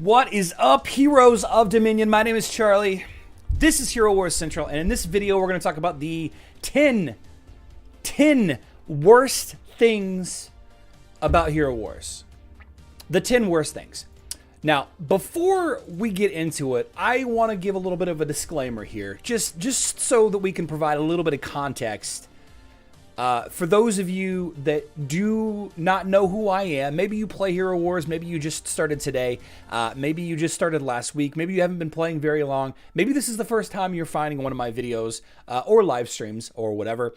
What is up, heroes of Dominion? My name is Charlie. This is Hero Wars Central, and in this video we're going to talk about the 10 worst things about Hero Wars. The 10 worst things. Now, before we get into it, I want to give a little bit of a disclaimer here, just so that we can provide a little bit of context. For those of you that do not know who I am, maybe you play Hero Wars, maybe you just started today, maybe you just started last week, maybe you haven't been playing very long, maybe this is the first time you're finding one of my videos or live streams or whatever.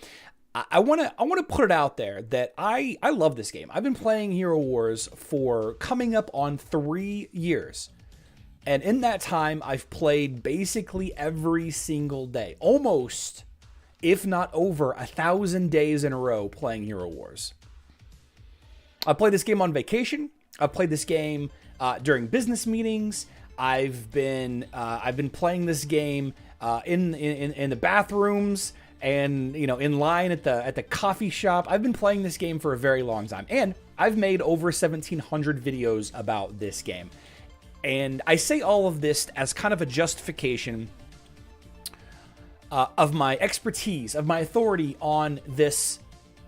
I want to put it out there that I love this game. I've been playing Hero Wars for coming up on 3 years. And in that time, I've played basically every single day, almost, if not over 1,000 days in a row playing Hero Wars. I played this game on vacation. I've played this game during business meetings. I've been playing this game in the bathrooms and in line at the coffee shop. I've been playing this game for a very long time, and I've made over 1,700 videos about this game. And I say all of this as kind of a justification of my expertise, of my authority on this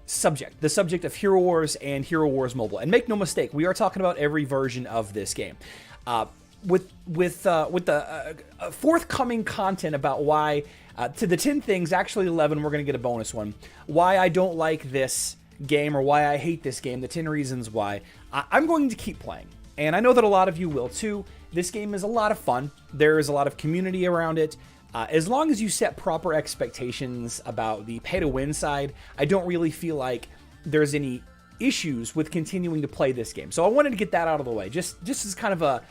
subject, the subject of Hero Wars and Hero Wars Mobile. And make no mistake, we are talking about every version of this game. With the forthcoming content about why, to the 10 things, actually 11, we're going to get a bonus one, why I don't like this game or why I hate this game, the 10 reasons why, I'm going to keep playing. And I know that a lot of you will too. This game is a lot of fun. There is a lot of community around it. As long as you set proper expectations about the pay-to-win side, I don't really feel like there's any issues with continuing to play this game. So I wanted to get that out of the way, just as kind of a,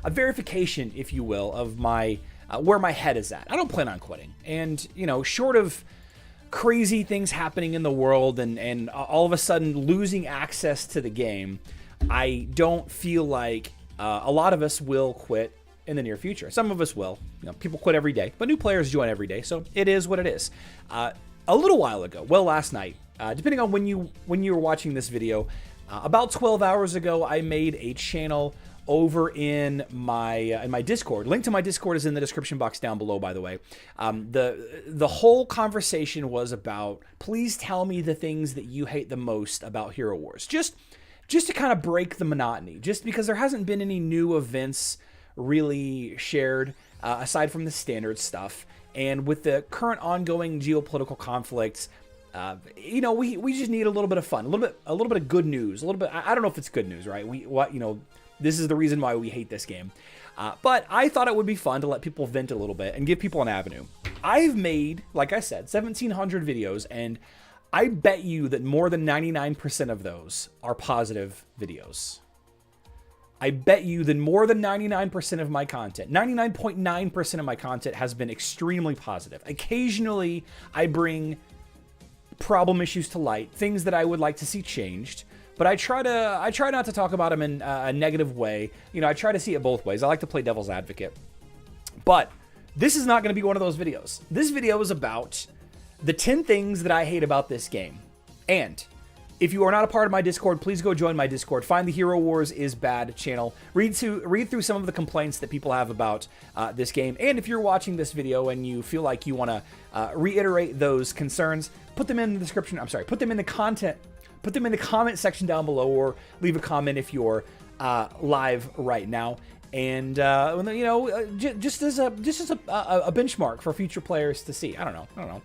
a verification, if you will, of my where my head is at. I don't plan on quitting, and short of crazy things happening in the world and all of a sudden losing access to the game, I don't feel like a lot of us will quit in the near future. Some of us will. People quit every day, but new players join every day, so it is what it is. A little while ago, well, last night, depending on when you were watching this video, about 12 hours ago, I made a channel over in my Discord. Link to my Discord is in the description box down below, by the way. The whole conversation was about, please tell me the things that you hate the most about Hero Wars. Just to kind of break the monotony, just because there hasn't been any new events really shared aside from the standard stuff, and with the current ongoing geopolitical conflicts, we just need a little bit of fun, a little bit of good news, a little bit. I don't know if it's good news, right? This is the reason why we hate this game, but I thought it would be fun to let people vent a little bit and give people an avenue. I've made, like I said, 1,700 videos, and I bet you that more than 99% of those are positive videos. I bet you that more than 99% of my content, 99.9% of my content has been extremely positive. Occasionally, I bring problem issues to light, things that I would like to see changed, but I try not to talk about them in a negative way. I try to see it both ways. I like to play devil's advocate. But this is not going to be one of those videos. This video is about the 10 things that I hate about this game. And if you are not a part of my Discord, please go join my Discord. Find the Hero Wars is Bad channel. Read through some of the complaints that people have about this game. And if you're watching this video and you feel like you want to reiterate those concerns, put them in the description. I'm sorry, put them in the comment section down below, or leave a comment if you're live right now. And just as a benchmark for future players to see. I don't know.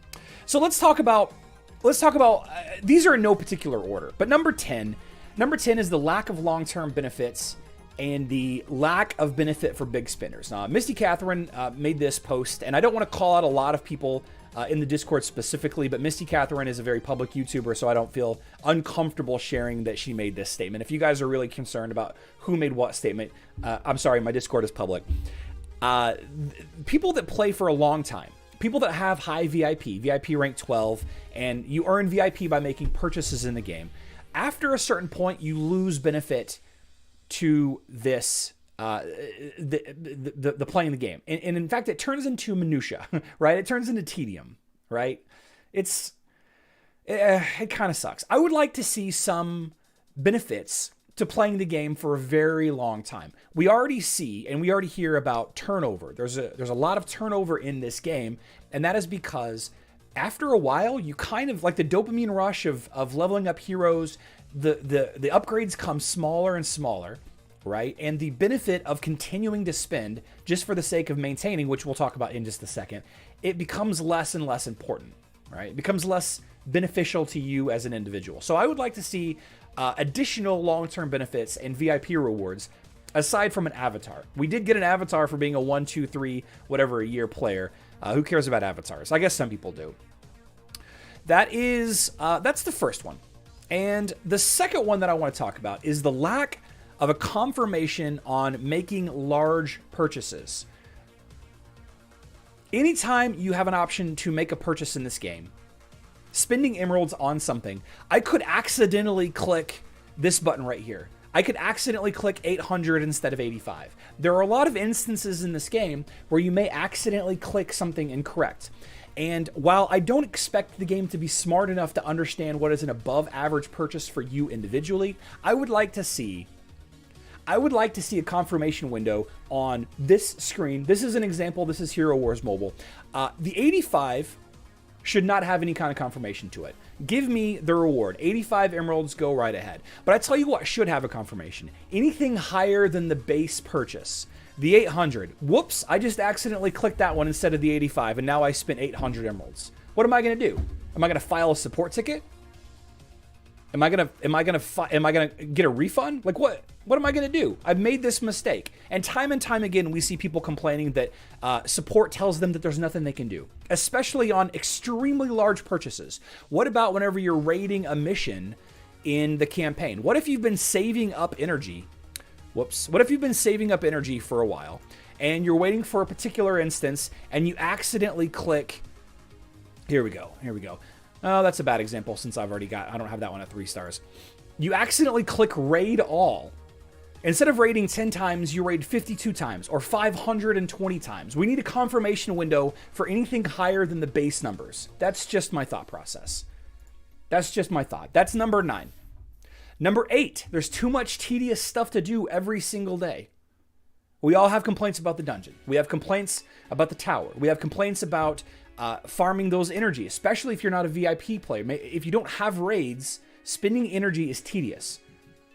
So let's talk about. These are in no particular order, but number 10 is the lack of long-term benefits and the lack of benefit for big spenders. Now, Misty Catherine made this post, and I don't want to call out a lot of people in the Discord specifically, but Misty Catherine is a very public YouTuber, so I don't feel uncomfortable sharing that she made this statement. If you guys are really concerned about who made what statement, I'm sorry, my Discord is public. People that play for a long time, people that have high VIP rank 12, and you earn VIP by making purchases in the game, after a certain point, you lose benefit to this, the playing the game. And in fact, it turns into minutia, right? It turns into tedium, right? It kind of sucks. I would like to see some benefits to playing the game for a very long time. We already see and we already hear about turnover. There's a lot of turnover in this game, and that is because after a while, you kind of like the dopamine rush of leveling up heroes. The upgrades come smaller and smaller, right? And the benefit of continuing to spend just for the sake of maintaining, which we'll talk about in just a second, it becomes less and less important, right? It becomes less beneficial to you as an individual. So I would like to see additional long-term benefits and VIP rewards aside from an avatar. We did get an avatar for being a 1, 2, 3, whatever a year player. Who cares about avatars? I guess some people do. That's the first one. And the second one that I want to talk about is the lack of a confirmation on making large purchases. Anytime you have an option to make a purchase in this game, spending emeralds on something, I could accidentally click this button right here. I could accidentally click 800 instead of 85. There are a lot of instances in this game where you may accidentally click something incorrect. And while I don't expect the game to be smart enough to understand what is an above average purchase for you individually, I would like to see a confirmation window on this screen. This is an example. This is Hero Wars Mobile. The 85 should not have any kind of confirmation to it. Give me the reward. 85 emeralds, go right ahead. But I tell you what should have a confirmation. Anything higher than the base purchase. The 800. Whoops, I just accidentally clicked that one instead of the 85, and now I spent 800 emeralds. What am I going to do? Am I going to file a support ticket? Am I gonna get a refund? Like what am I gonna do? I've made this mistake. And time again, we see people complaining that support tells them that there's nothing they can do, especially on extremely large purchases. What about whenever you're raiding a mission in the campaign? What if you've been saving up energy? Whoops. What if you've been saving up energy for a while and you're waiting for a particular instance and you accidentally click, here we go. Oh, that's a bad example since I don't have that one at 3 stars. You accidentally click raid all. Instead of raiding 10 times, you raid 52 times or 520 times. We need a confirmation window for anything higher than the base numbers. That's just my thought process. That's number 9. Number 8, there's too much tedious stuff to do every single day. We all have complaints about the dungeon. We have complaints about the tower. We have complaints about farming those energy, especially if you're not a VIP player. If you don't have raids, spending energy is tedious.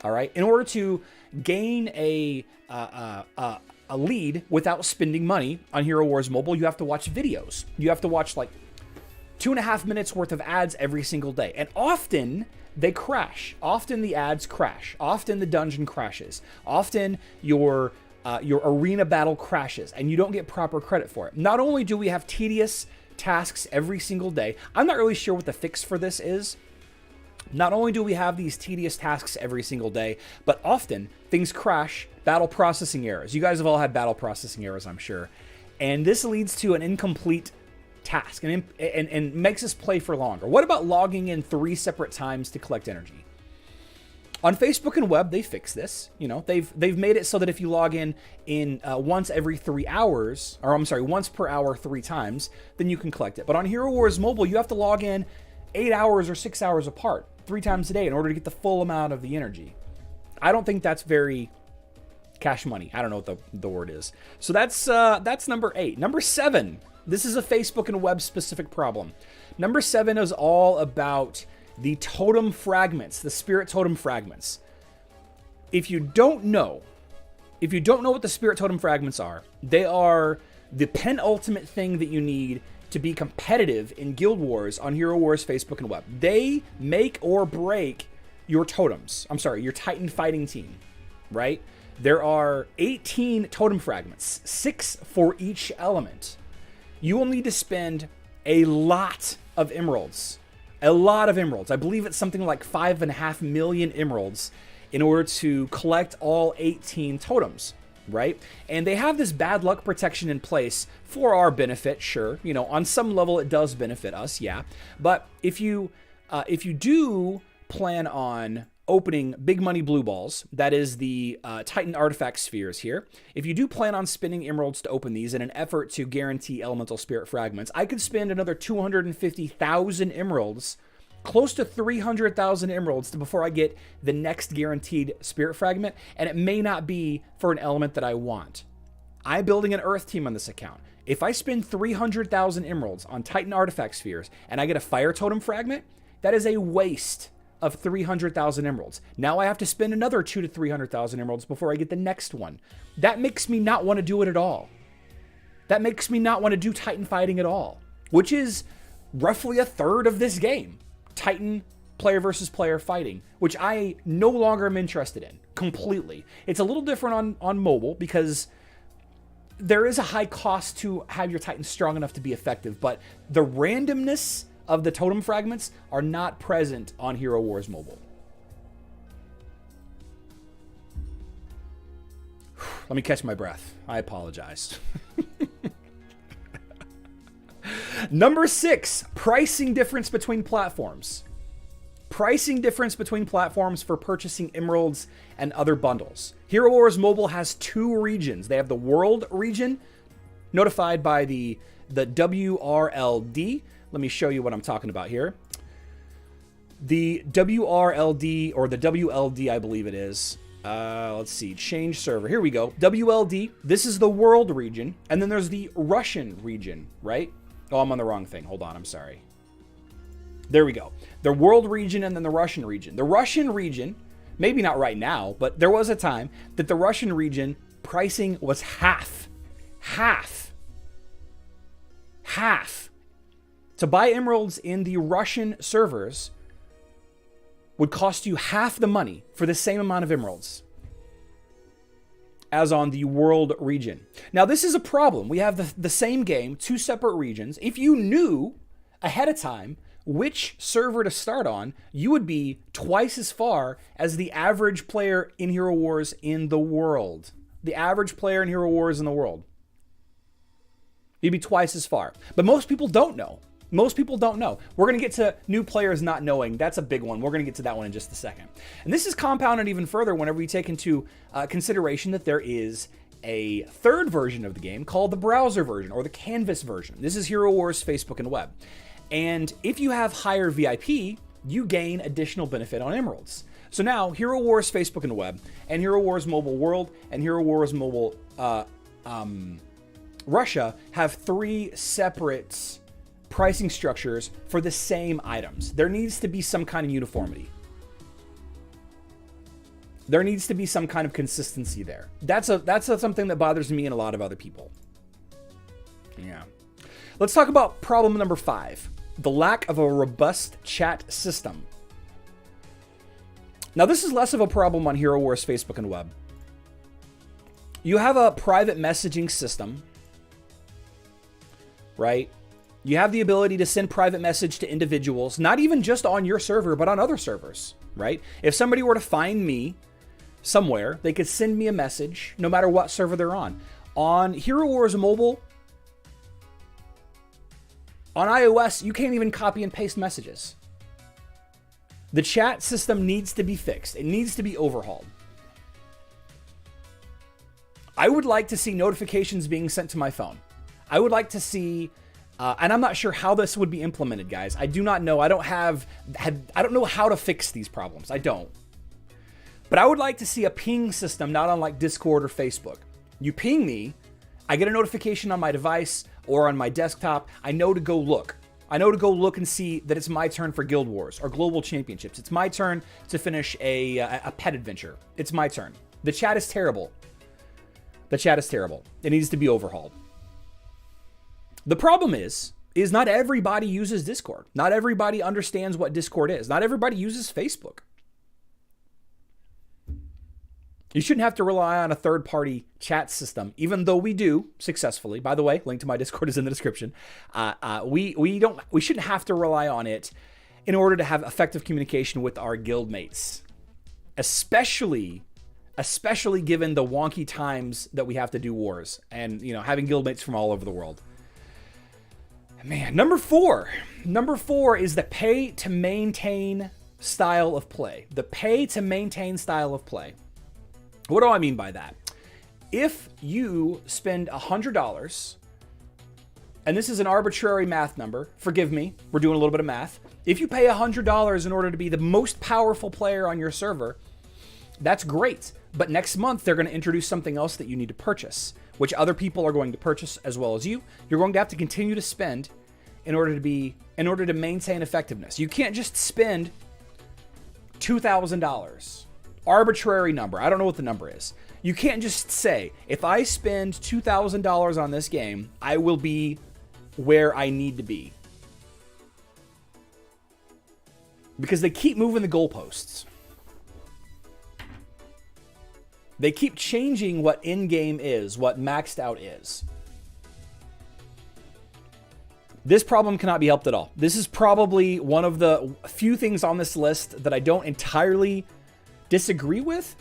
All right. In order to gain a lead without spending money on Hero Wars Mobile, you have to watch videos. You have to watch like 2.5 minutes worth of ads every single day, and often they crash. Often the ads crash. Often the dungeon crashes. Often your arena battle crashes, and you don't get proper credit for it. Not only do we have tedious tasks every single day, I'm not really sure what the fix for this is. Not only do we have these tedious tasks every single day, but often things crash, battle processing errors. You guys have all had battle processing errors, I'm sure. And this leads to an incomplete task and makes us play for longer. What about logging in 3 separate times to collect energy? On Facebook and web, they fix this. You know, they've made it so that if you log in once every 3 hours, or I'm sorry, once per hour 3 times, then you can collect it. But on Hero Wars Mobile, you have to log in 8 hours or 6 hours apart, 3 times a day in order to get the full amount of the energy. I don't think that's very cash money. I don't know what the word is. So that's number 8. Number 7. This is a Facebook and web specific problem. Number 7 is all about the totem fragments, the spirit totem fragments. If you don't know what the spirit totem fragments are, they are the penultimate thing that you need to be competitive in Guild Wars on Hero Wars Facebook and web. They make or break your totems. I'm sorry, your Titan fighting team, right? There are 18 totem fragments, 6 for each element. You will need to spend a lot of emeralds. A lot of emeralds. I believe it's something like 5.5 million emeralds in order to collect all 18 totems, right? And they have this bad luck protection in place for our benefit, sure. You know, on some level it does benefit us, yeah. But if you do plan on opening big money blue balls, that is the Titan artifact spheres here. If you do plan on spending emeralds to open these in an effort to guarantee elemental spirit fragments, I could spend another 250,000 emeralds close to 300,000 emeralds before I get the next guaranteed spirit fragment, and it may not be for an element that I want. I'm building an Earth team on this account. If I spend 300,000 emeralds on Titan artifact spheres and I get a fire totem fragment, that is a waste of 300,000 emeralds. Now I have to spend another 200 to 300,000 emeralds before I get the next one. That makes me not want to do it at all. That makes me not want to do Titan fighting at all, which is roughly a third of this game. Titan player versus player fighting, which I no longer am interested in completely. It's a little different on mobile because there is a high cost to have your Titan strong enough to be effective, but the randomness of the totem fragments are not present on Hero Wars Mobile. Let me catch my breath. I apologize. Number 6, pricing difference between platforms. Pricing difference between platforms for purchasing emeralds and other bundles. Hero Wars Mobile has 2 regions. They have the world region, notified by the WRLD. Let me show you what I'm talking about here. The WRLD, or the WLD, I believe it is. Let's see, change server. Here we go. WLD, this is the world region. And then there's the Russian region, right? Oh, I'm on the wrong thing. Hold on, I'm sorry. There we go. The world region and then the Russian region. The Russian region, maybe not right now, but there was a time that the Russian region pricing was half. Half. To buy emeralds in the Russian servers would cost you half the money for the same amount of emeralds as on the world region. Now, this is a problem. We have the same game, 2 separate regions. If you knew ahead of time which server to start on, you would be twice as far as the average player in Hero Wars in the world. The average player in Hero Wars in the world. You'd be twice as far. But most people don't know. Most people don't know. We're going to get to new players not knowing. That's a big one. We're going to get to that one in just a second. And this is compounded even further whenever you take into consideration that there is a third version of the game called the browser version or the canvas version. This is Hero Wars Facebook and web. And if you have higher VIP, you gain additional benefit on emeralds. So now Hero Wars Facebook and web and Hero Wars Mobile World and Hero Wars Mobile Russia have 3 separate pricing structures for the same items. There needs to be some kind of uniformity. There needs to be some kind of consistency there. That's something that bothers me and a lot of other people. Yeah. Let's talk about problem number 5, the lack of a robust chat system. Now, this is less of a problem on Hero Wars Facebook and web. You have a private messaging system, right? You have the ability to send private message to individuals, not even just on your server, but on other servers, right? If somebody were to find me somewhere, they could send me a message no matter what server they're on. On Hero Wars Mobile, on iOS, you can't even copy and paste messages. The chat system needs to be fixed. It needs to be overhauled. I would like to see notifications being sent to my phone. I would like to see, and I'm not sure how this would be implemented, guys. I do not know. I don't know how to fix these problems. I don't. But I would like to see a ping system, not unlike Discord or Facebook. You ping me, I get a notification on my device or on my desktop. I know to go look. I know to go look and see that it's my turn for Guild Wars or Global Championships. It's my turn to finish a pet adventure. It's my turn. The chat is terrible. The chat is terrible. It needs to be overhauled. The problem is not everybody uses Discord. Not everybody understands what Discord is. Not everybody uses Facebook. You shouldn't have to rely on a third-party chat system, even though we do successfully. By the way, link to my Discord is in the description. We shouldn't have to rely on it in order to have effective communication with our guild mates, especially given the wonky times that we have to do wars and having guild mates from all over the world. Man, number four is the pay to maintain style of play. The pay to maintain style of play. What do I mean by that? If you spend $100, and this is an arbitrary math number, forgive me, we're doing a little bit of math. If you pay $100 in order to be the most powerful player on your server, that's great. But next month, they're going to introduce something else that you need to purchase, which other people are going to purchase as well as you. You're going to have to continue to spend in order to maintain effectiveness. You can't just spend $2,000. Arbitrary number. I don't know what the number is. You can't just say, if I spend $2,000 on this game, I will be where I need to be. Because they keep moving the goalposts. They keep changing what in-game is, what maxed out is. This problem cannot be helped at all. This is probably one of the few things on this list that I don't entirely disagree with,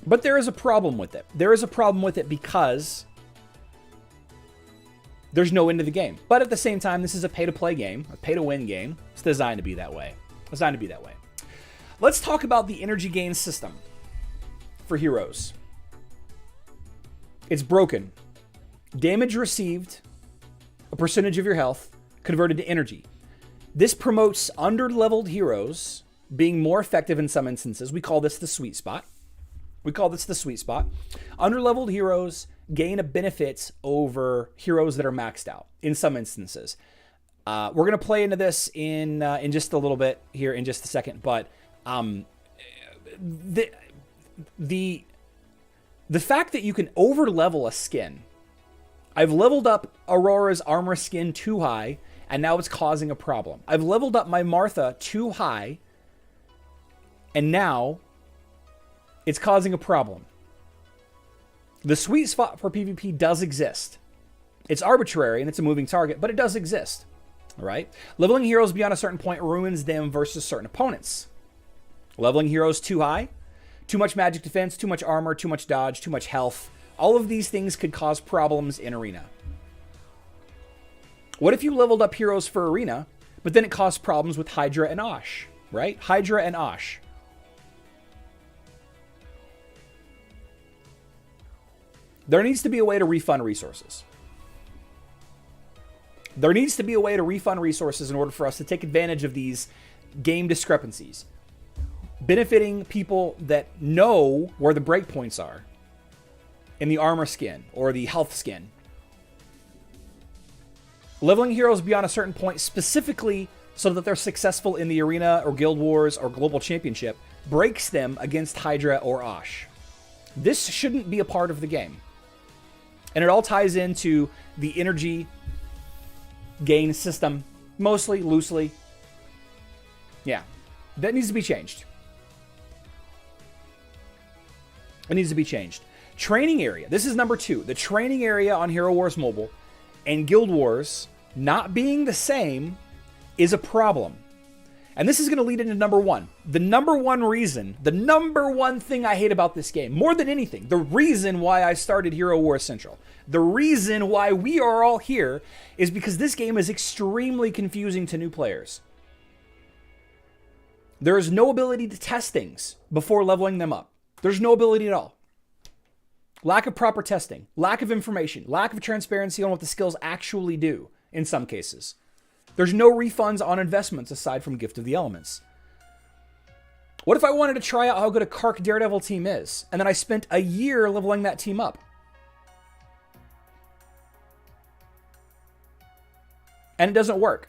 but there is a problem with it. There is a problem with it because there's no end to the game. But at the same time, this is a pay-to-play game, a pay-to-win game. It's designed to be that way. Let's talk about the energy gain system for heroes. It's broken. Damage received, a percentage of your health, converted to energy. This promotes under-leveled heroes being more effective in some instances. We call this the sweet spot. Under-leveled heroes gain a benefit over heroes that are maxed out in some instances. We're going to play into this in just a little bit here in just a second, but the fact that you can over-level a skin. I've leveled up Aurora's armor skin too high, and now it's causing a problem. I've leveled up my Martha too high, and now it's causing a problem. The sweet spot for PvP does exist. It's arbitrary, and it's a moving target, but it does exist. All right? Leveling heroes beyond a certain point ruins them versus certain opponents. Leveling heroes too high, too much magic defense, too much armor, too much dodge, too much health. All of these things could cause problems in Arena. What if you leveled up heroes for Arena, but then it caused problems with Hydra and Osh, right? Hydra and Osh. There needs to be a way to refund resources. There needs to be a way to refund resources in order for us to take advantage of these game discrepancies, benefiting people that know where the breakpoints are in the armor skin or the health skin. Leveling heroes beyond a certain point specifically so that they're successful in the Arena or Guild Wars or Global Championship breaks them against Hydra or Osh. This shouldn't be a part of the game. And it all ties into the energy gain system, mostly, loosely. Yeah, that needs to be changed. It needs to be changed. Training area. This is number 2. The training area on Hero Wars Mobile and Guild Wars not being the same is a problem. And this is going to lead into number 1. The number one reason, the number one thing I hate about this game, more than anything, the reason why I started Hero Wars Central, the reason why we are all here is because this game is extremely confusing to new players. There is no ability to test things before leveling them up. There's no ability at all. Lack of proper testing, lack of information, lack of transparency on what the skills actually do in some cases. There's no refunds on investments aside from Gift of the Elements. What if I wanted to try out how good a Kark Daredevil team is, and then I spent a year leveling that team up? And it doesn't work.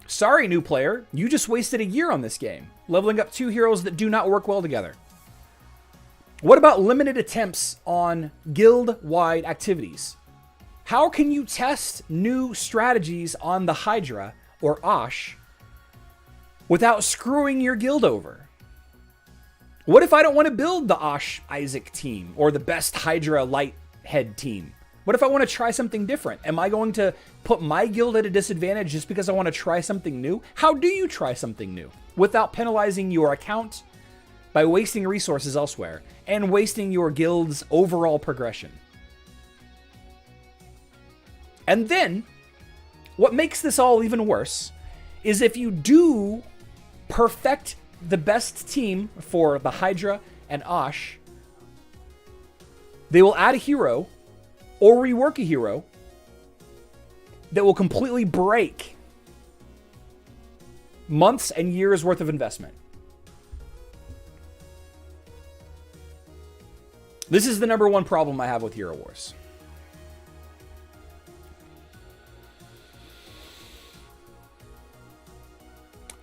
Sorry, new player, you just wasted a year on this game, leveling up 2 heroes that do not work well together. What about limited attempts on guild-wide activities? How can you test new strategies on the Hydra or Osh without screwing your guild over? What if I don't want to build the Osh Isaac team or the best Hydra Lighthead team? What if I want to try something different? Am I going to put my guild at a disadvantage just because I want to try something new? How do you try something new without penalizing your account by wasting resources elsewhere and wasting your guild's overall progression? And then, what makes this all even worse is if you do perfect the best team for the Hydra and Osh, they will add a hero or rework a hero that will completely break Months and years worth of investment. This is the number one problem I have with Hero Wars.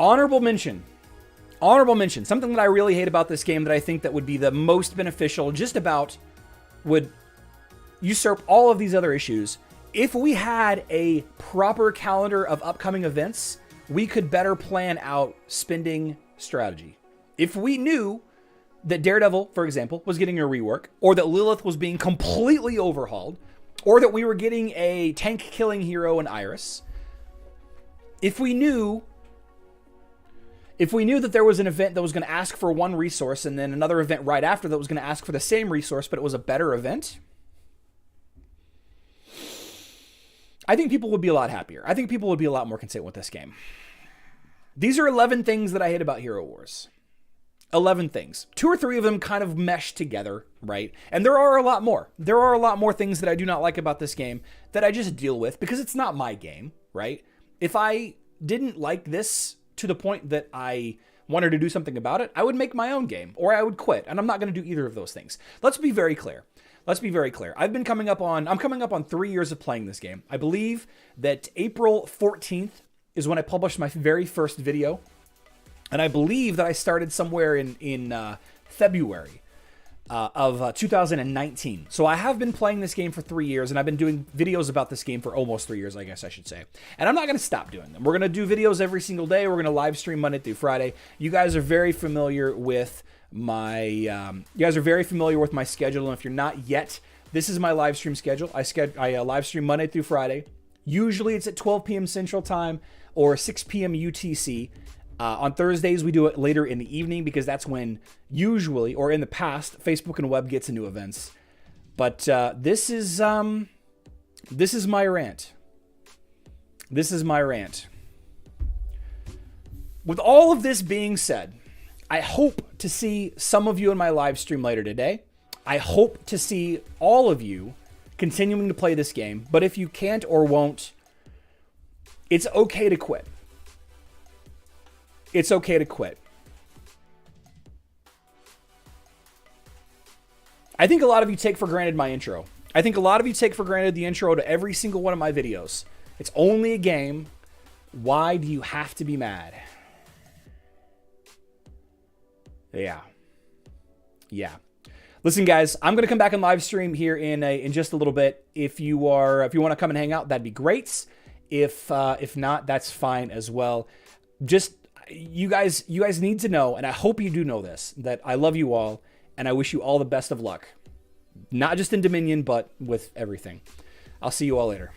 Honorable mention. Honorable mention. Something that I really hate about this game that I think that would be the most beneficial, just about would usurp all of these other issues. If we had a proper calendar of upcoming events, we could better plan out spending strategy. If we knew that Daredevil, for example, was getting a rework, or that Lilith was being completely overhauled, or that we were getting a tank-killing hero in Iris, if we knew that there was an event that was going to ask for one resource and then another event right after that was going to ask for the same resource, but it was a better event, I think people would be a lot happier. I think people would be a lot more content with this game. These are 11 things that I hate about Hero Wars. 11 things. 2 or 3 of them kind of mesh together, right? And there are a lot more. There are a lot more things that I do not like about this game that I just deal with because it's not my game, right? If I didn't like this to the point that I wanted to do something about it, I would make my own game or I would quit. And I'm not going to do either of those things. Let's be very clear. I'm coming up on 3 years of playing this game. I believe that April 14th is when I published my very first video. And I believe that I started somewhere in February of 2019. So I have been playing this game for 3 years, and I've been doing videos about this game for almost 3 years, I guys I should say. And I'm not going to stop doing them. We're going to do videos every single day. We're going to live stream Monday through Friday. You guys are very familiar with my schedule, and if you're not yet, this is my live stream schedule. I live stream Monday through Friday. Usually it's at 12 p.m. Central Time or 6 p.m. UTC. On Thursdays, we do it later in the evening because that's when usually, or in the past, Facebook and web gets into events. But this is my rant. This is my rant. With all of this being said, I hope to see some of you in my live stream later today. I hope to see all of you continuing to play this game. But if you can't or won't, it's okay to quit. It's okay to quit. I think a lot of you take for granted my intro. I think a lot of you take for granted the intro to every single one of my videos. It's only a game. Why do you have to be mad? Yeah. Listen, guys, I'm gonna come back and live stream here in just a little bit. If you want to come and hang out, that'd be great. If not, that's fine as well. Just you guys need to know, and I hope you do know this, that I love you all, and I wish you all the best of luck. Not just in Dominion, but with everything. I'll see you all later.